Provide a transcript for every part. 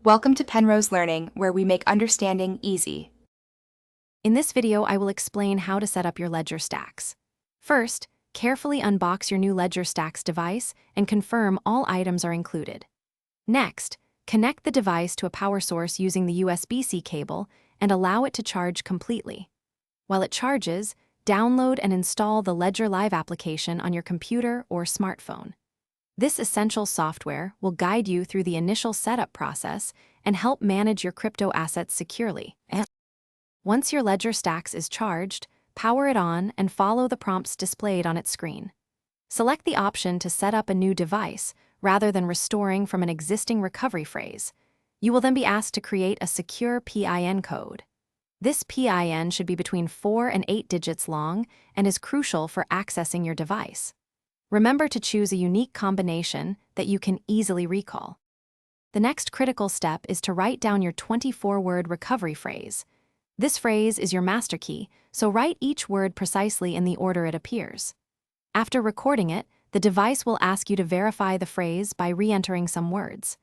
Welcome to Penrose Learning, where we make understanding easy. In this video, I will explain how to set up your Ledger Stax. First, carefully unbox your new Ledger Stax device and confirm all items are included. Next, connect the device to a power source using the USB-C cable and allow it to charge completely. While it charges, download and install the Ledger Live application on your computer or smartphone. This essential software will guide you through the initial setup process and help manage your crypto assets securely. Once your Ledger Stax is charged, power it on and follow the prompts displayed on its screen. Select the option to set up a new device rather than restoring from an existing recovery phrase. You will then be asked to create a secure PIN code. This PIN should be between 4 and 8 digits long and is crucial for accessing your device. Remember to choose a unique combination that you can easily recall. The next critical step is to write down your 24-word recovery phrase. This phrase is your master key, so write each word precisely in the order it appears. After recording it, the device will ask you to verify the phrase by re-entering some words.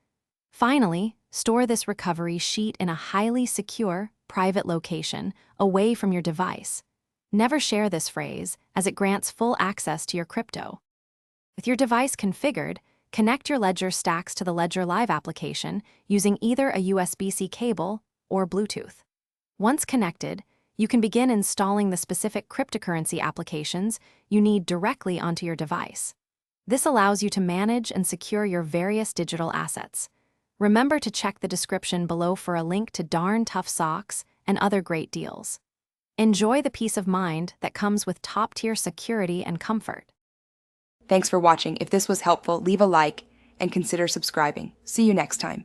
Finally, store this recovery sheet in a highly secure, private location, away from your device. Never share this phrase, as it grants full access to your crypto. With your device configured, connect your Ledger Stax to the Ledger Live application using either a USB-C cable or Bluetooth. Once connected, you can begin installing the specific cryptocurrency applications you need directly onto your device. This allows you to manage and secure your various digital assets. Remember to check the description below for a link to darn tough socks and other great deals. Enjoy the peace of mind that comes with top-tier security and comfort. Thanks for watching. If this was helpful, leave a like and consider subscribing. See you next time.